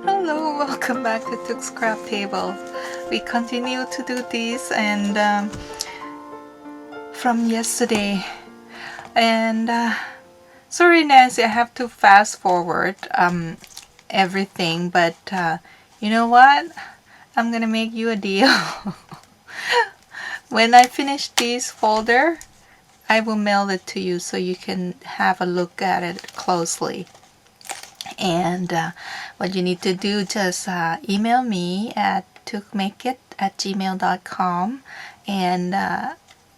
Hello, welcome back to Took's Craft Table. We continue to do this and from yesterday. And sorry Nancy, I have to fast forward everything, but you know what? I'm gonna make you a deal. When I finish this folder, I will mail it to you so you can have a look at it closely. And what you need to do, just email me at tookmakeit@gmail.com and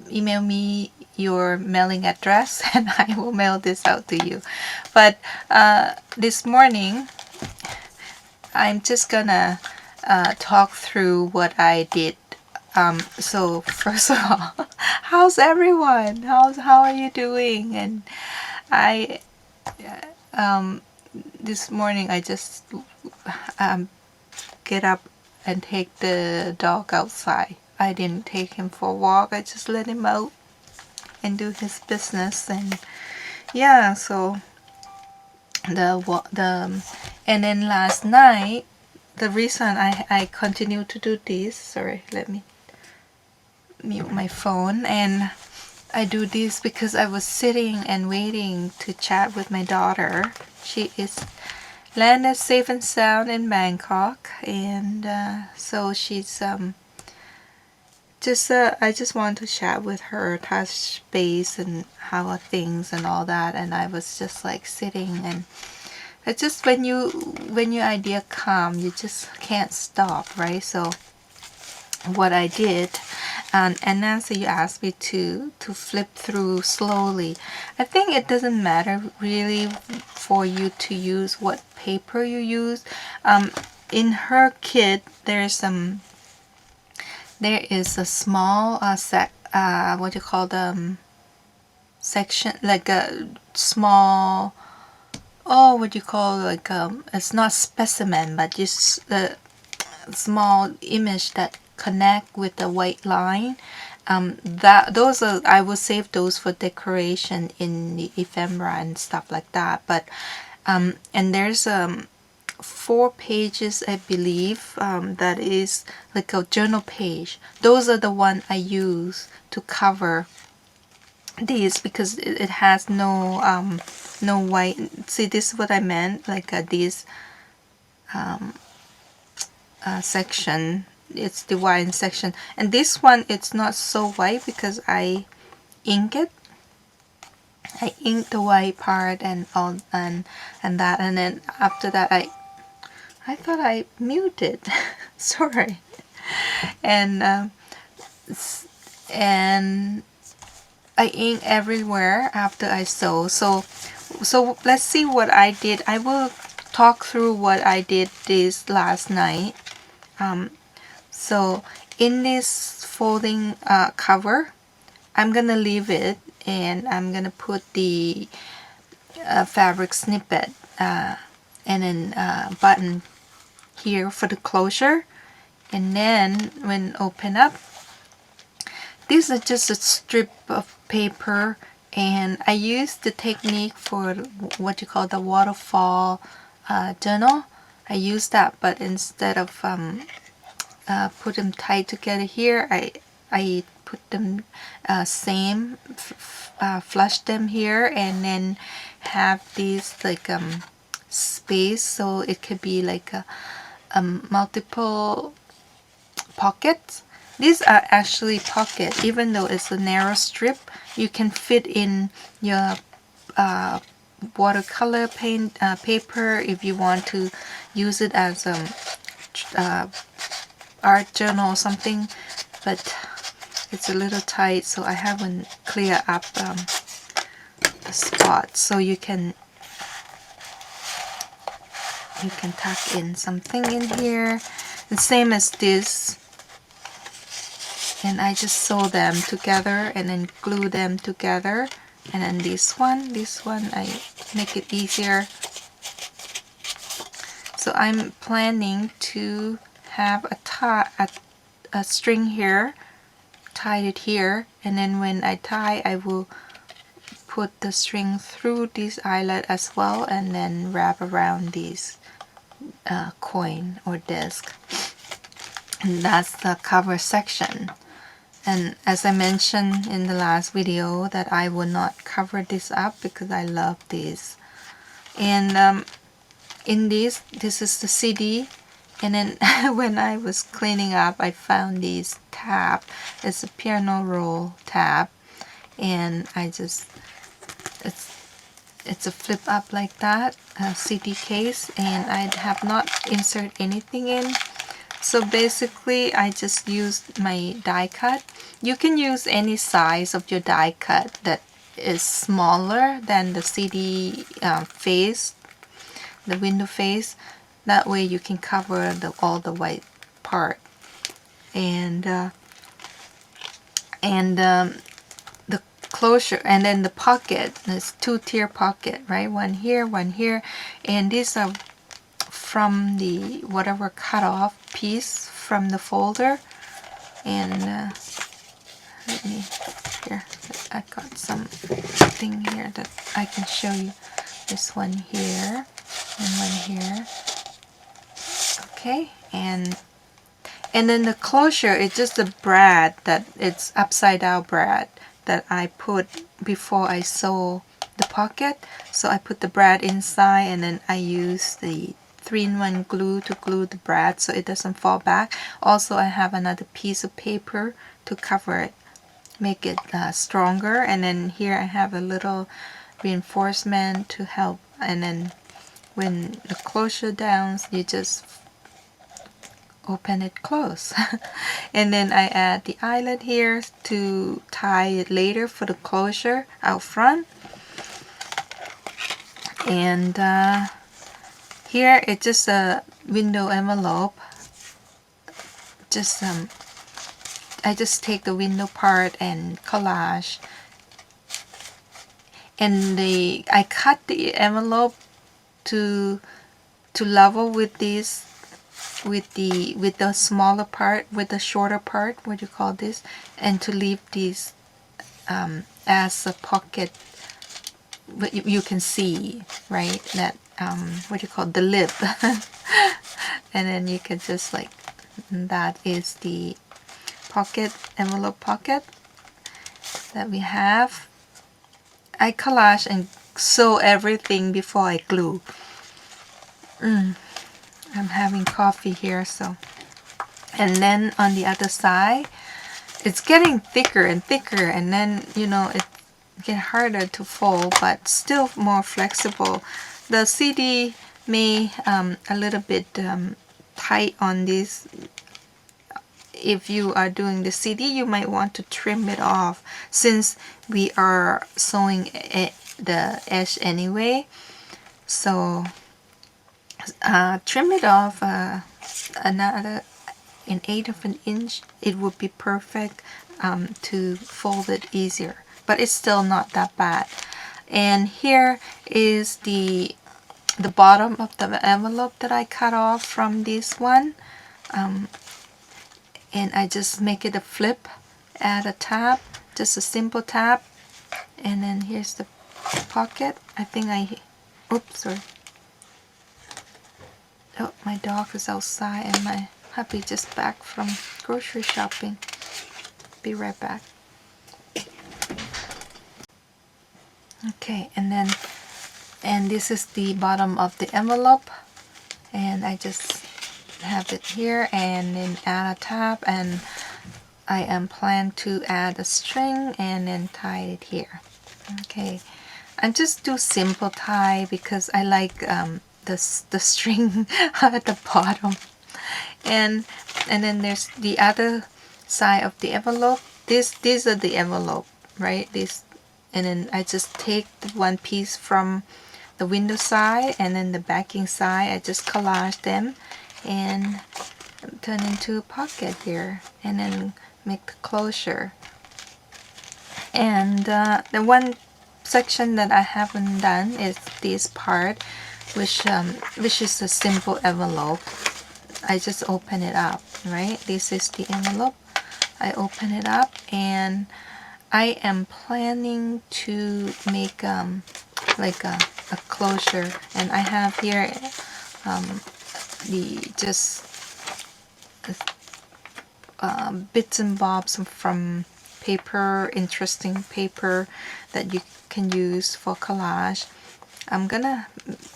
email me your mailing address and I will mail this out to you. But this morning I'm just gonna talk through what I did. So first of all, how's everyone? How are you doing? And I this morning I just get up and take the dog outside. I didn't take him for a walk. I just let him out and do his business. And yeah, so and then last night, the reason I continue to do this, sorry, let me mute my phone, and I do this because I was sitting and waiting to chat with my daughter. She is landed safe and sound in Bangkok, and so she's I just want to chat with her, touch base and how are things and all that. And I was just like sitting, and it's just when your idea come, you just can't stop, right? So what I did, and Nancy, you asked me to flip through slowly. I think it doesn't matter really for you to use what paper you use. In her kit, there is a small what you call the section, like a small, oh, what you call, like it's not specimen, but just a small image that connect with the white line. Those are, I will save those for decoration in the ephemera and stuff like that. But and there's 4 pages, I believe, that is like a journal page. Those are the one I use to cover these because it has no white. See, this is what I meant, like this section. It's the wine section, and this one it's not so white because I ink it. I ink the white part and all and that, and then after that I thought I muted. Sorry. And I ink everywhere after I sew. So let's see what I did. I will talk through what I did this last night. So in this folding cover, I'm gonna leave it, and I'm gonna put the fabric snippet and then button here for the closure. And then when open up, this is just a strip of paper, and I use the technique for what you call the waterfall journal. I use that, but instead of put them tight together here, I put them flush them here, and then have these like space, so it could be like a multiple pockets. These are actually pocket, even though it's a narrow strip. You can fit in your watercolor paint paper if you want to use it as art journal or something, but it's a little tight, so I haven't cleared up the spot. So you can tuck in something in here, the same as this, and I just sew them together and then glue them together. And then this one I make it easier. So I'm planning to have a string here, tie it here, and then when I tie, I will put the string through this eyelet as well, and then wrap around these coin or disc. And that's the cover section. And as I mentioned in the last video, that I will not cover this up because I love these. And in this is the CD. And then when I was cleaning up, I found these tab. It's a piano roll tab, and it's a flip up like that, a CD case, and I have not inserted anything in. So basically I just used my die cut. You can use any size of your die cut that is smaller than the CD face, the window face. That way you can cover all the white part. And the closure, and then the pocket, this two-tier pocket, right? One here, and these are from the whatever cut off piece from the folder. And let me, here, I got something here that I can show you. This one here and one here. Okay, and then the closure is just the brad, that it's upside down brad that I put before I sew the pocket. So I put the brad inside, and then I use the 3-in-1 glue to glue the brad so it doesn't fall back. Also, I have another piece of paper to cover it, make it stronger. And then here I have a little reinforcement to help. And then when the closure down, you just open it close. And then I add the eyelet here to tie it later for the closure out front. And here it's just a window envelope. Just I just take the window part and collage, and I cut the envelope to level with these, with the smaller part, with the shorter part, what do you call this, and to leave these as a pocket. But you can see, right, that what do you call it, the lip. And then you can just like, that is the pocket, envelope pocket that we have. I collage and sew everything before I glue. I'm having coffee here, so. And then on the other side, it's getting thicker and thicker, and then, you know, it get harder to fold, but still more flexible. The CD may a little bit tight on this. If you are doing the CD, you might want to trim it off, since we are sewing the edge anyway. So trim it off another 1/8 of an inch. It would be perfect to fold it easier, but it's still not that bad. And here is the bottom of the envelope that I cut off from this one. And I just make it a flip, add a tab, just a simple tab. And then here's the pocket. I think oops, sorry. Oh, my dog is outside and my hubby just back from grocery shopping. Be right back. Okay, and this is the bottom of the envelope, and I just have it here, and then add a tab, and I am planning to add a string and then tie it here. Okay, I just do simple tie because I like the string at the bottom. And then there's the other side of the envelope. These are the envelope, right? This, and then I just take the one piece from the window side, and then the backing side, I just collage them and turn into a pocket here, and then make the closure. And the one section that I haven't done is this part, which is a simple envelope. I just open it up, right? This is the envelope. I open it up, and I am planning to make like a closure, and I have here just bits and bobs from paper, interesting paper that you can use for collage. I'm gonna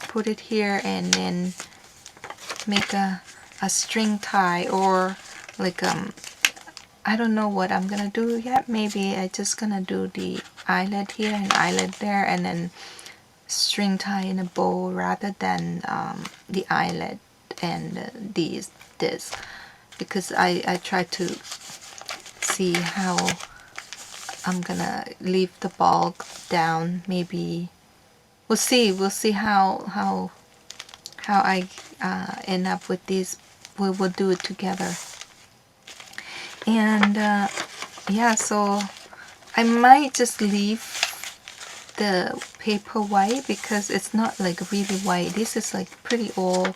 put it here and then make a string tie, or like I don't know what I'm gonna do yet. Maybe I just gonna do the eyelet here and eyelet there, and then string tie in a bow rather than the eyelet and this, because I try to see how I'm gonna leave the bulk down. Maybe we'll see how I end up with these. We will do it together. And yeah, so I might just leave the paper white because it's not like really white. This is like pretty old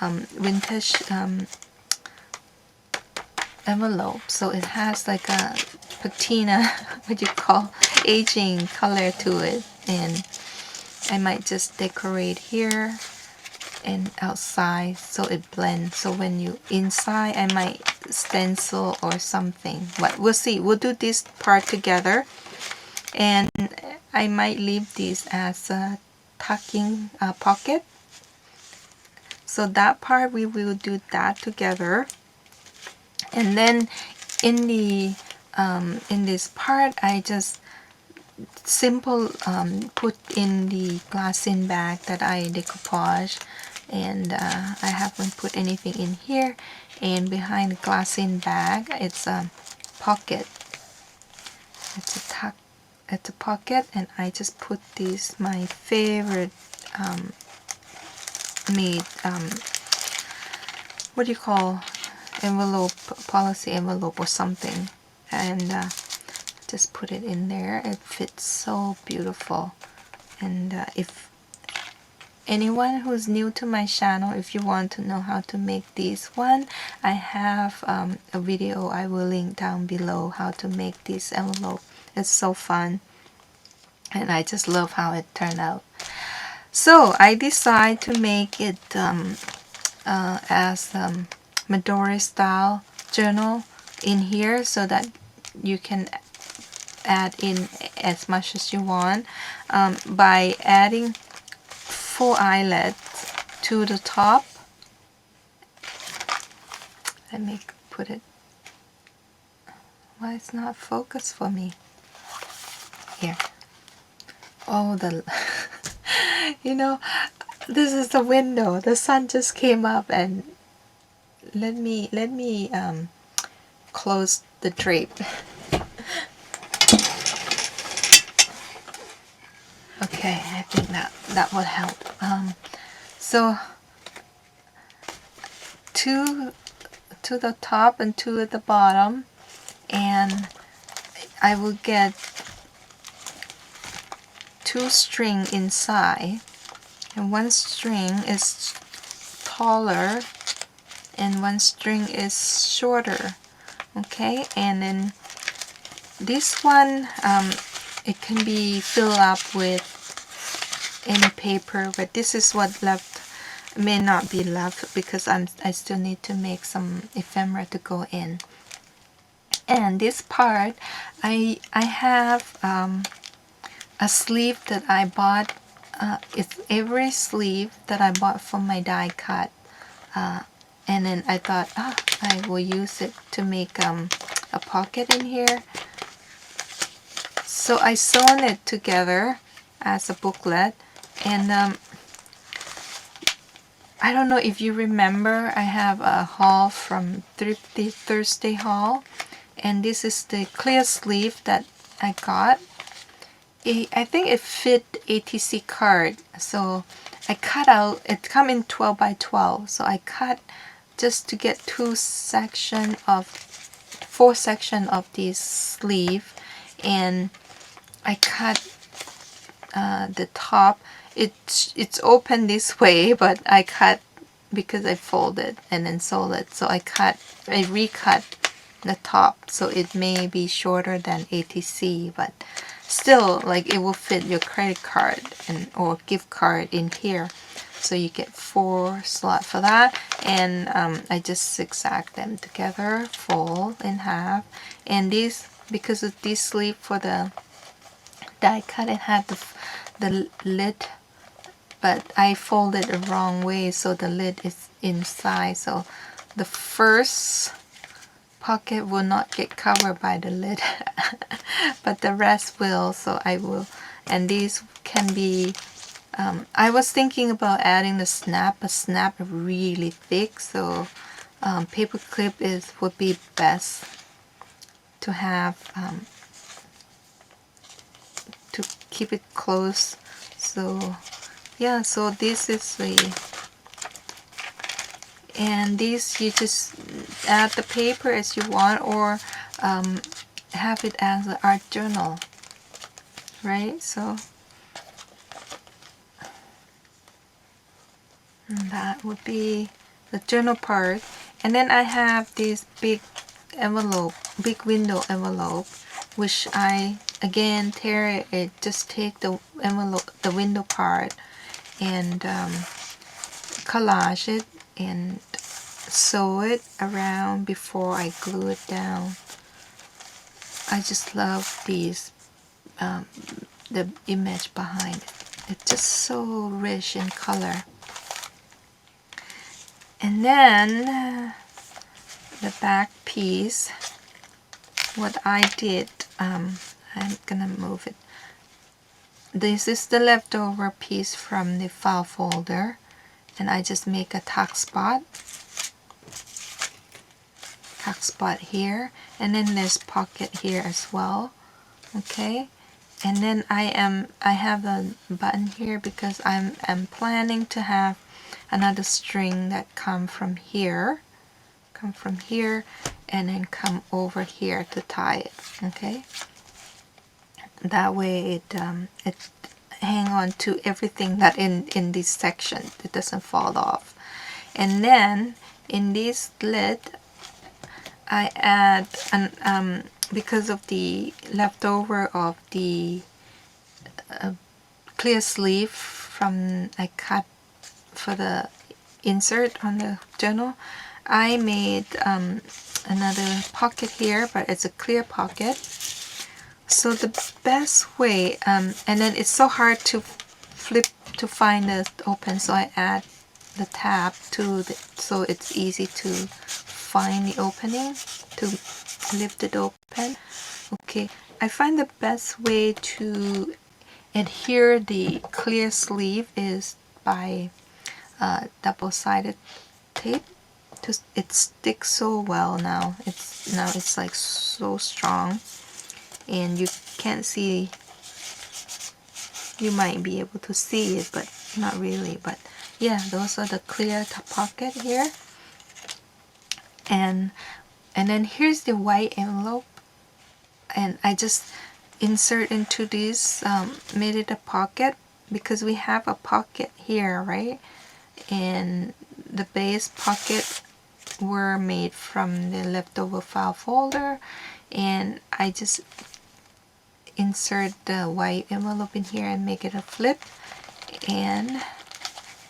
vintage envelope, so it has like a patina, what you call, aging color to it. And I might just decorate here and outside so it blends. So when you inside, I might stencil or something, but we'll see. We'll do this part together, and I might leave this as a tucking pocket. So that part we will do that together. And then in the in this part, I just simple put in the glassine bag that I decoupage, and I haven't put anything in here. And behind the glassine bag, it's a pocket. It's a tuck. It's a pocket, and I just put this, my favorite made what do you call, envelope, policy envelope or something, and just put it in there. It fits so beautiful. And if anyone who's new to my channel, if you want to know how to make this one, I have a video I will link down below how to make this envelope. It's so fun, and I just love how it turned out. So I decided to make it as Midori style journal in here, so that you can add in as much as you want by adding full eyelet to the top. Let me put it. Why it's not focused for me? Here. Oh, the you know, this is the window. The sun just came up, and let me close the drape. Okay, I think that would help. So two to the top and two at the bottom, and I will get 2 string inside, and 1 string is taller and 1 string is shorter. Okay, and then this one it can be filled up with any paper, but this is what left, may not be left, because I still need to make some ephemera to go in. And this part, I have a sleeve that I bought. It's every sleeve that I bought from my die cut, and then I thought, I will use it to make a pocket in here. So I sewn it together as a booklet. And I don't know if you remember, I have a haul from Thrifty Thursday haul, and this is the clear sleeve that I got. I think it fit ATC card, so I cut out, it come in 12 by 12, so I cut just to get 4 section of this sleeve, and I cut the top. It's open this way, but I cut because I folded and then sewed it, so I recut the top, so it may be shorter than ATC, but still, like, it will fit your credit card or gift card in here. So you get 4 slots for that, and I just zigzag them together, fold in half. And these, because of this sleeve for the die cut, it had the lid, but I folded the wrong way, so the lid is inside. So the first pocket will not get covered by the lid, but the rest will. So I will, and these can be. I was thinking about adding the snap, but snap really thick, so paper clip would be best to have, to keep it close. So yeah, so this is and these you just add the paper as you want, or have it as an art journal, right? So that would be the journal part. And then I have this big envelope, big window envelope, which I again tear it, just take the envelope, the window part, and collage it and sew it around before I glue it down. I just love these, the image behind it. It's just so rich in color. And then the back piece, what I did, I'm gonna move it. This is the leftover piece from the file folder, and I just make a tuck spot here, and then there's pocket here as well. Okay, and then I have a button here because I'm planning to have another string that come from here, and then come over here to tie it. Okay, that way it hang on to everything that in this section, it doesn't fall off. And then in this lid I add an because of the leftover of the clear sleeve from I cut for the insert on the journal, I made another pocket here, but it's a clear pocket. So the best way, and then it's so hard to flip to find the open, so I add the tab to the, so it's easy to find the opening, to lift it open. Okay, I find the best way to adhere the clear sleeve is by double-sided tape. It sticks so well now. It's like so strong, and you can't see. You might be able to see it, but not really. But yeah, those are the clear pocket here, and then here's the white envelope, and I just insert into this, made it a pocket because we have a pocket here, right? And the base pocket were made from the leftover file folder, and I just insert the white envelope in here and make it a flip, and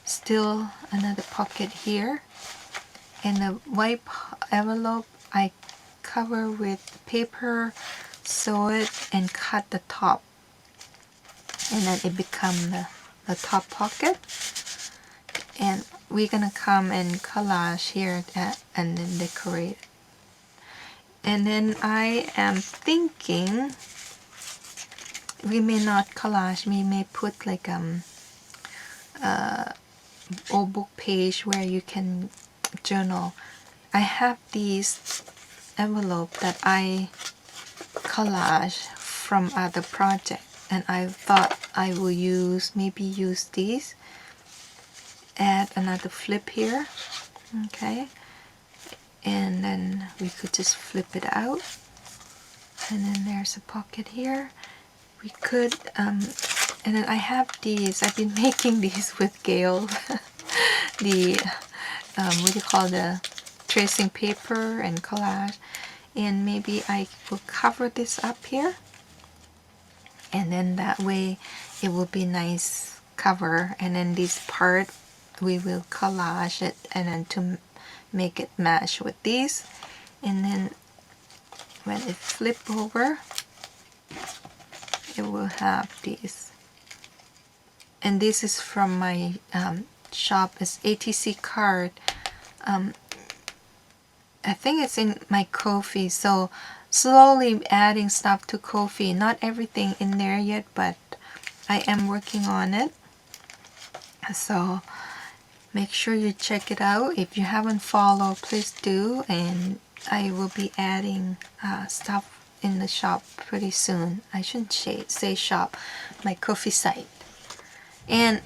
still another pocket here, and the white envelope I cover with paper, sew it, and cut the top, and then it become the top pocket. And we're gonna come and collage here and then decorate. And then I am thinking we may not collage, we may put like old book page where you can journal. I have these envelope that I collage from other project, and I thought I will maybe use these. Add another flip here, okay, and then we could just flip it out, and then there's a pocket here. We could, and then I have these. I've been making these with Gail, the what do you call, the tracing paper and collage, and maybe I will cover this up here, and then that way it will be nice cover, and then this part we will collage it and then to make it match with these. And then when it flip over, it will have these. And this is from my shop. It's ATC card. I think it's in my Ko-fi. So slowly adding stuff to Ko-fi. Not everything in there yet, but I am working on it. So make sure you check it out. If you haven't followed, please do. And I will be adding stuff in the shop pretty soon. I shouldn't say shop, my Ko-fi site. And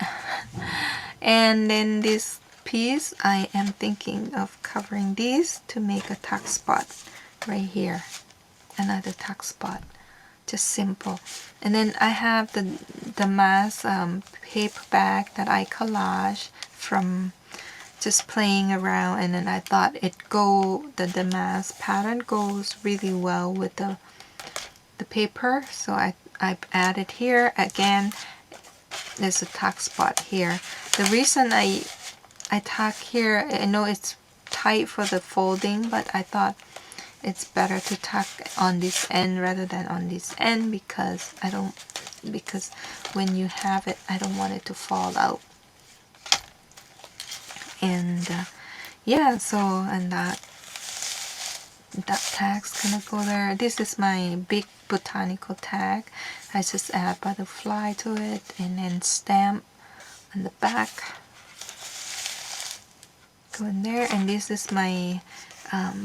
then this piece, I am thinking of covering these to make a tuck spot right here. Another tuck spot. Just simple. And then I have the mask paper bag that I collage from just playing around, and then I thought the mask pattern goes really well with the paper, so I added here. Again, there's a tuck spot here. The reason I tuck here, I know it's tight for the folding, but I thought it's better to tuck on this end rather than on this end because when you have it, I don't want it to fall out. And yeah, so and that tag's gonna go there. This is my big botanical tag. I just add butterfly to it and then stamp on the back. Go in there, and this is my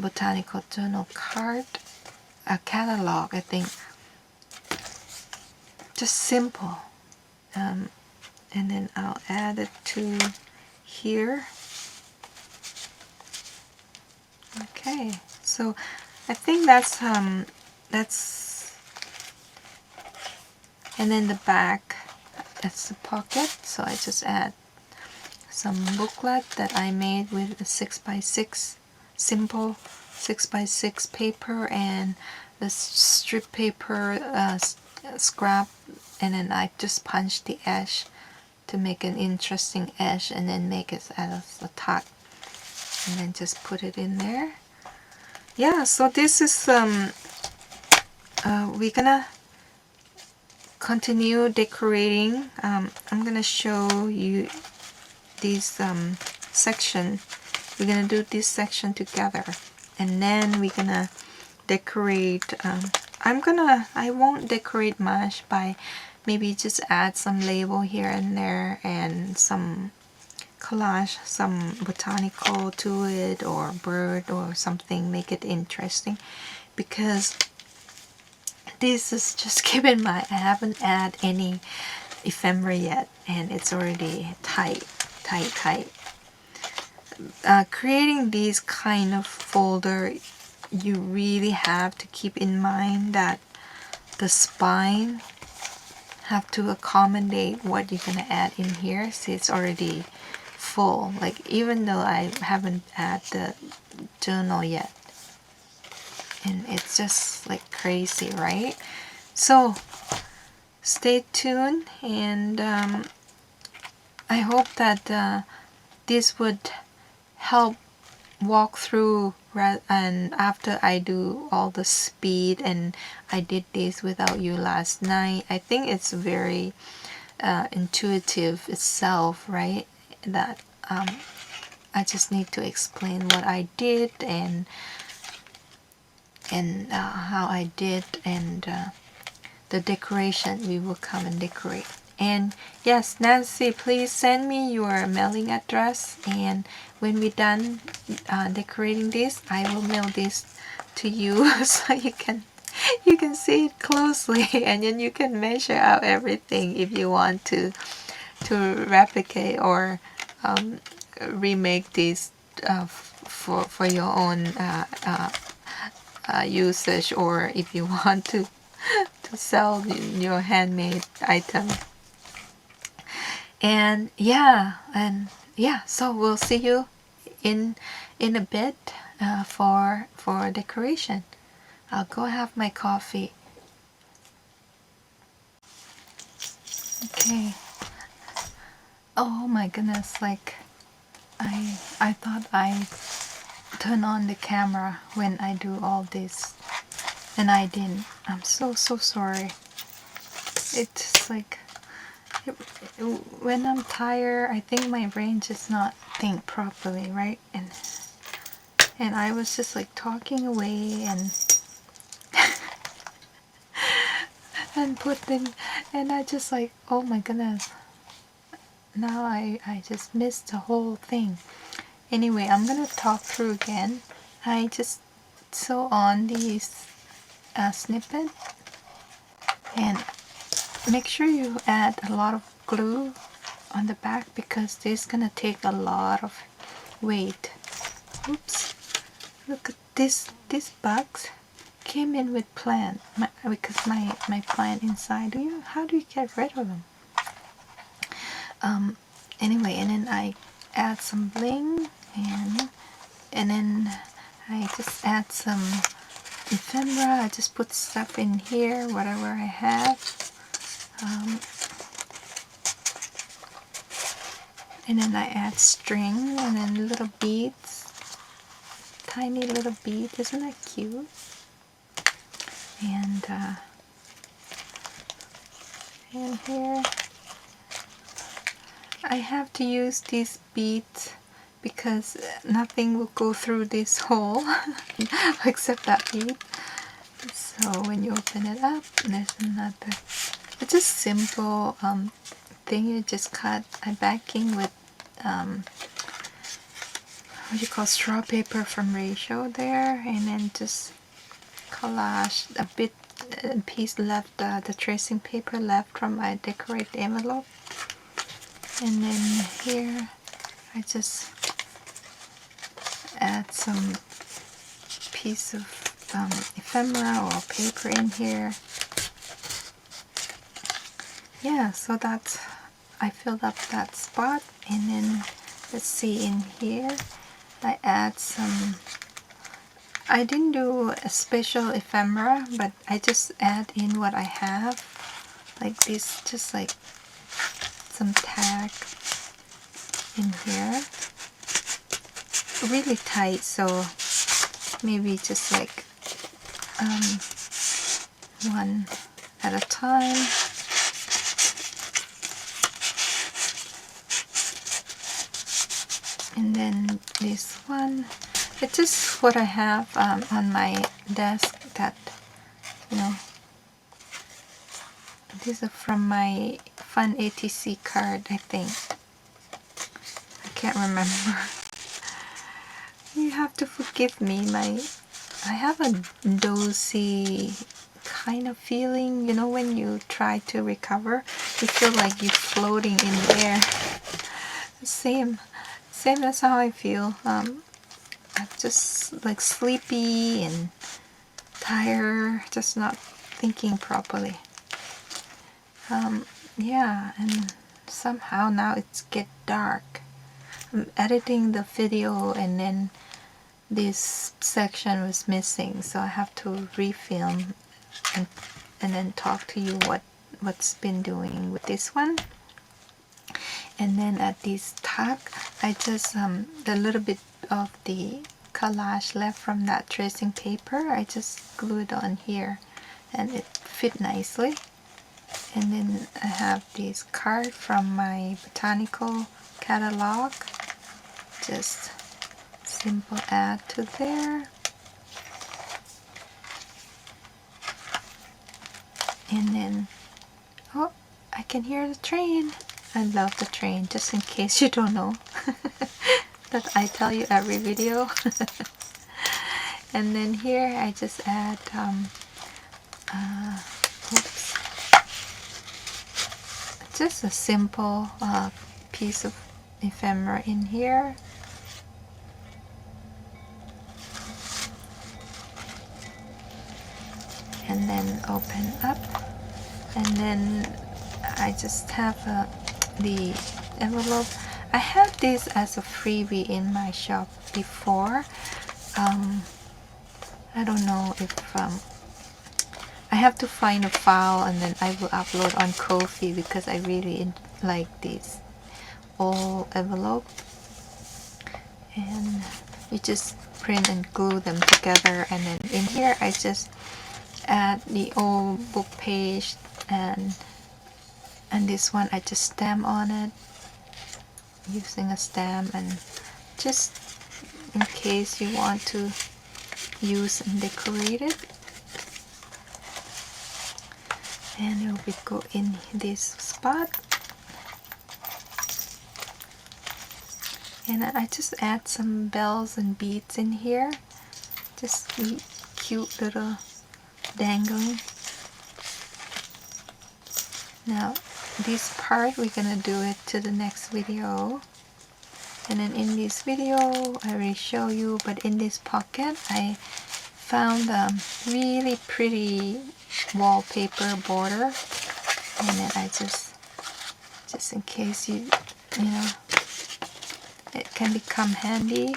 botanical journal card, a catalog, I think. Just simple. And then I'll add it to here. Okay, so I think that's and then the back, that's the pocket. So I just add some booklet that I made with a 6x6 simple 6x6 paper and the strip paper scrap, and then I just punched the edge to make an interesting edge and then make it as a tuck and then just put it in there. Yeah, so this is we're gonna continue decorating. I'm gonna show you this section. We're gonna do this section together, and then we're gonna decorate. I won't decorate much, by maybe just add some label here and there and some collage, some botanical to it or bird or something, make it interesting, because this is just given I haven't added any ephemera yet, and it's already tight. Creating these kind of folder, you really have to keep in mind that the spine have to accommodate what you're gonna add in here. See, it's already full, like even though I haven't added the journal yet, and it's just like crazy, right? So stay tuned, and I hope that this would help walk through, and after I do all the speed, and I did this without you last night, I think it's very intuitive itself, right? That I just need to explain what I did and how I did, and the decoration, we will come and decorate. And yes, Nancy, please send me your mailing address, and when we're done decorating this, I will mail this to you so you can see it closely, and then you can measure out everything if you want to replicate or remake this for your own usage, or if you want to sell your handmade item. And yeah, so we'll see you in a bit for decoration. I'll go have my coffee. Okay. Oh my goodness, like I thought I turn on the camera when I do all this, and I didn't. I'm so sorry. It's like when I'm tired, I think my brain just not think properly, right? And I was just like talking away and putting, and I just like, oh my goodness, now I just missed the whole thing. Anyway, I'm gonna talk through again. I just sew on these snippet, and make sure you add a lot of glue on the back because this is gonna take a lot of weight. Oops, look at this box came in with plant because my plant inside. How do you get rid of them? Anyway, and then I add some bling, and then I just add some ephemera. I just put stuff in here, whatever I have. And then I add string and then little beads, tiny little bead. Isn't that cute? And here I have to use these beads because nothing will go through this hole except that bead. So when you open it up, there's another. It's just simple thing. You just cut a backing with what you call straw paper from Ratio there, and then just collage a bit piece left, the tracing paper left from my decorate envelope. And then here I just add some piece of ephemera or paper in here. Yeah, so that's, I filled up that spot. And then let's see, in here I add some, I didn't do a special ephemera, but I just add in what I have, like this, just like some tag in here, really tight, so maybe just like one at a time. And then this one, it's just what I have on my desk that, you know, these are from my Fun ATC card, I think. I can't remember. You have to forgive me, I have a dozy kind of feeling, you know, when you try to recover, you feel like you're floating in the air. Same as how I feel. I'm just like sleepy and tired, just not thinking properly. Yeah, and somehow now it's get dark. I'm editing the video and then this section was missing, so I have to refilm and then talk to you what's been doing with this one. And then at this tuck, I just the little bit of the collage left from that tracing paper, I just glued on here and it fit nicely. And then I have this card from my botanical catalog, just simple add to there. And then, oh, I can hear the train. I love the train, just in case you don't know that I tell you every video. And then here I just add oops, just a simple piece of ephemera in here. And then open up, and then I just have the envelope. I had this as a freebie in my shop before. I don't know if I have to find a file and then I will upload on Ko-fi because I really like this old envelope. and you just print and glue them together. And then in here I just add the old book page, and this one I just stamp on it using a stamp, and just in case you want to use and decorate it. And it will go in this spot. And I just add some bells and beads in here, just cute little dangling. Now this part we're gonna do it to the next video, and then in this video I already show you, but in this pocket I found a really pretty wallpaper border, and then I just in case you know, it can become handy.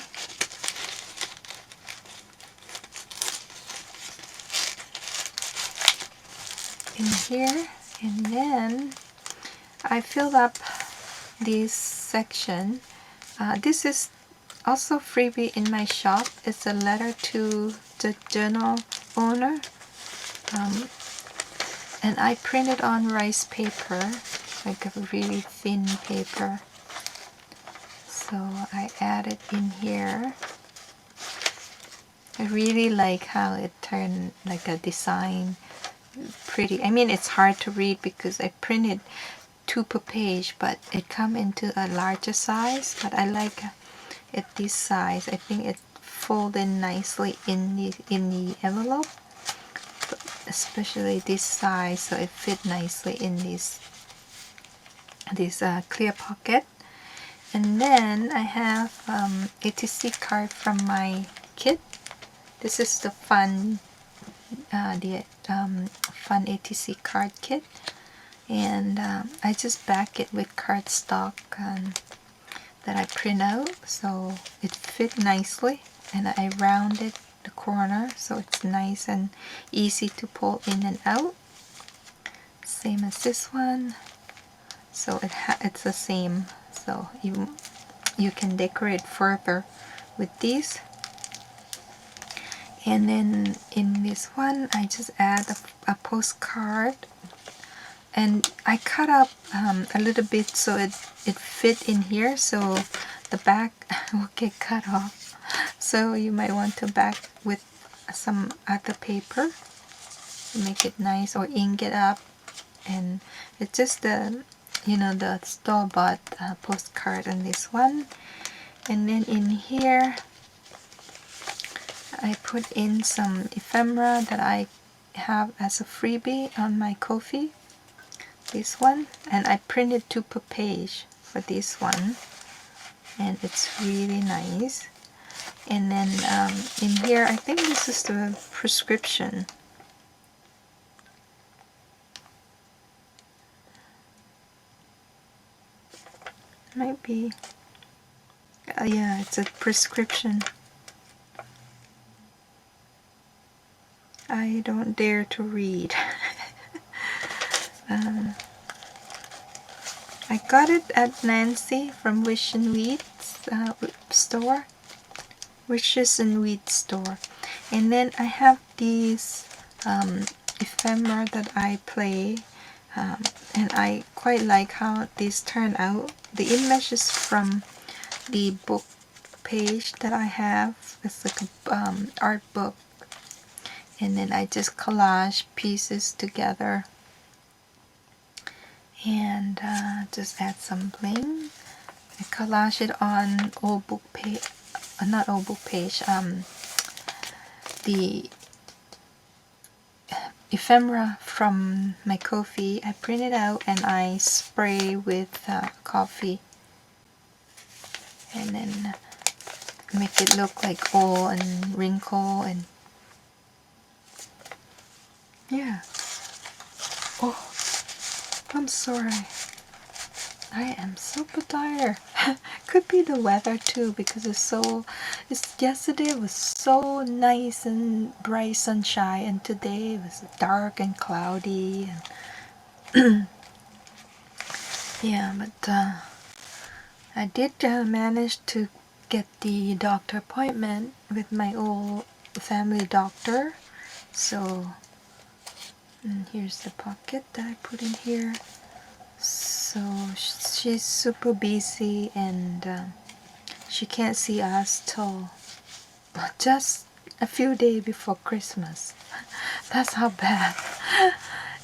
In here, and then I filled up this section. This is also freebie in my shop. It's a letter to the journal owner, and I printed on rice paper, like a really thin paper. So I added in here. I really like how it turned like a design pretty. I mean, it's hard to read because I printed 2 per page, but it come into a larger size, but I like it this size. I think it folded nicely in the envelope, especially this size, so it fit nicely in this clear pocket. And then I have ATC card from my kit. This is the fun fun ATC card kit, and I just back it with cardstock that I print out, so it fit nicely, and I rounded the corner so it's nice and easy to pull in and out, same as this one. So it's the same, so you can decorate further with these. And then in this one I just add a postcard, and I cut up a little bit so it fit in here, so the back will get cut off, so you might want to back with some other paper to make it nice, or ink it up. And it's just the, you know, the store-bought postcard on this one. And then in here I put in some ephemera that I have as a freebie on my Ko-fi, this one, and I printed 2 per page for this one, and it's really nice. And then in here I think this is the prescription. Might be, yeah, it's a prescription. I don't dare to read. I got it at Nancy from Wish and Wheat's store. Wishes and Wheat store. And then I have these ephemera that I play, and I quite like how these turn out. The image is from the book page that I have. It's like a art book, and then I just collage pieces together and just add some bling. I collage it on old book page, not old book page, the ephemera from my Ko-fi. I print it out and I spray with coffee, and then make it look like old and wrinkle, and yeah. Oh, I'm sorry. I am super tired. Could be the weather too, because yesterday was so nice and bright sunshine, and today it was dark and cloudy, and yeah, but I did manage to get the doctor appointment with my old family doctor. So here's the pocket that I put in here. So she's super busy, and she can't see us till just a few days before Christmas. That's how bad.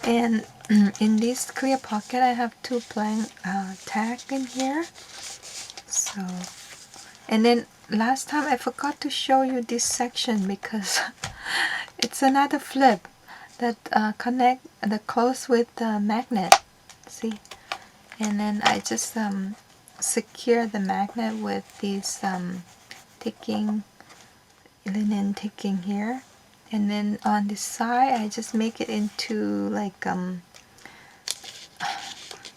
And in this clear pocket I have two blank tag in here. So, and then last time I forgot to show you this section because it's another flip that connect the close with the magnet. See, and then I just secure the magnet with these ticking linen ticking here, and then on this side I just make it into like a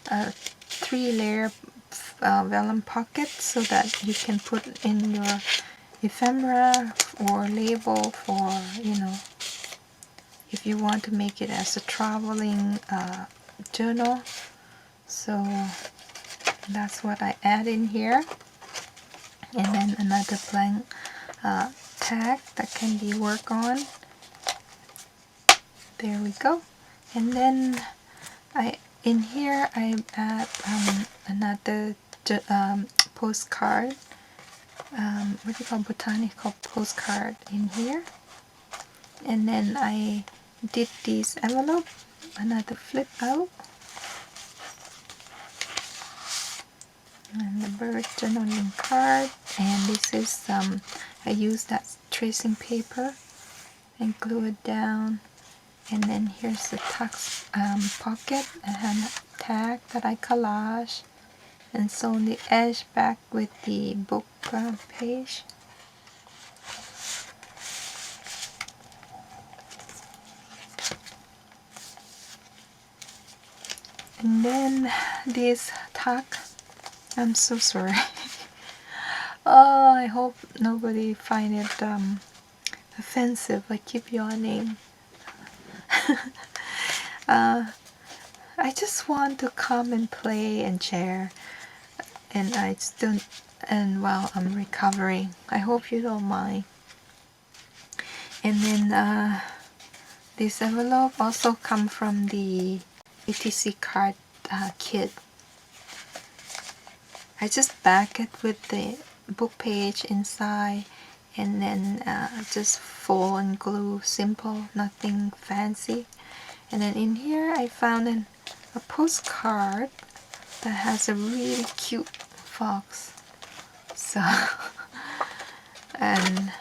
3-layer vellum pocket so that you can put in your ephemera or label for, you know, if you want to make it as a traveling journal. So that's what I add in here, and then another blank tag that can be worked on. There we go. And then in here I add another postcard, what do you call, botanical postcard in here. And then I did this envelope, another flip out, and the bird journaling card. And this is I used that tracing paper and glue it down. And then here's the tuck pocket and tag that I collage and sew the edge back with the book page. And then this tuck, I'm so sorry. Oh, I hope nobody find it offensive. I keep yawning. I just want to come and play and share, and I still, and while I'm recovering, I hope you don't mind. And then this envelope also come from the ETC card kit. I just back it with the book page inside, and then just fold and glue, simple, nothing fancy. And then in here I found a postcard that has a really cute fox. So, and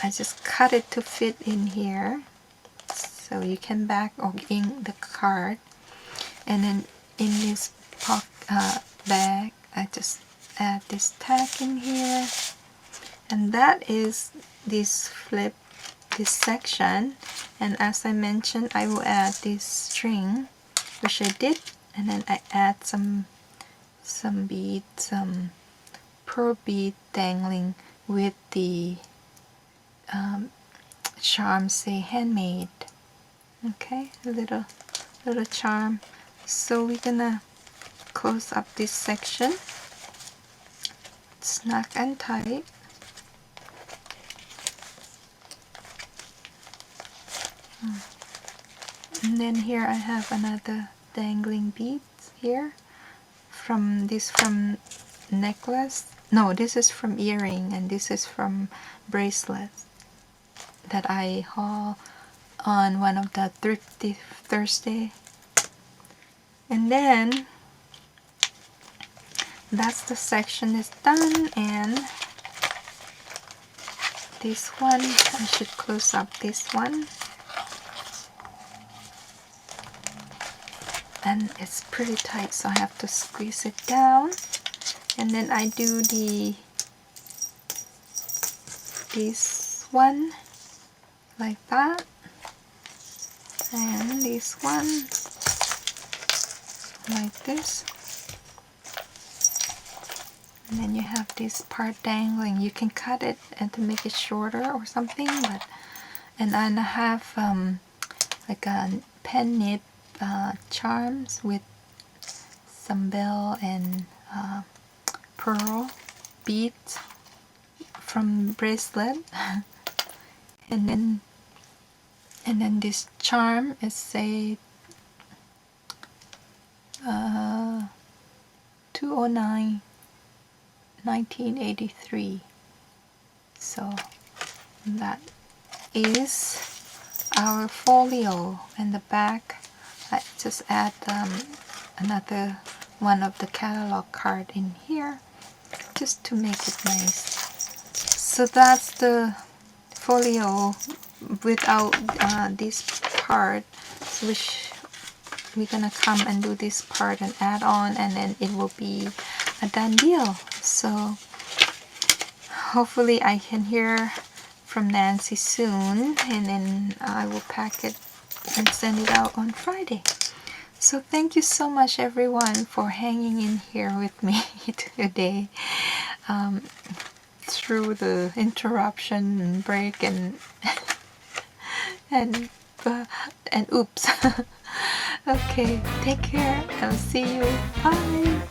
I just cut it to fit in here, so you can back or in the card. And then in this bag, I just add this tag in here, and that is this flip, this section. And as I mentioned, I will add this string, which I did, and then I add some beads, some pearl bead dangling with the charm, say handmade. Okay, a little charm. So we're gonna close up this section, snug and tight. And then here I have another dangling beads here from necklace. No, this is from earring, and this is from bracelets that I haul on one of the Thrifty Thursday. And then that's the section is done. And this one, I should close up this one. And it's pretty tight, so I have to squeeze it down. And then I do this one like that, and this one like this. And then you have this part dangling. You can cut it and to make it shorter or something, but and then I have like a pen nib charms with some bell and pearl beads from bracelet. and then this charm is a 209 1983. So that is our folio. In the back I just add another one of the catalog card in here just to make it nice. So that's the folio without this part, which we're gonna come and do this part and add on, and then it will be a done deal. So hopefully I can hear from Nancy soon, and then I will pack it and send it out on Friday. So thank you so much everyone for hanging in here with me today, through the interruption and break and and oops. Okay, take care. I'll see you. Bye.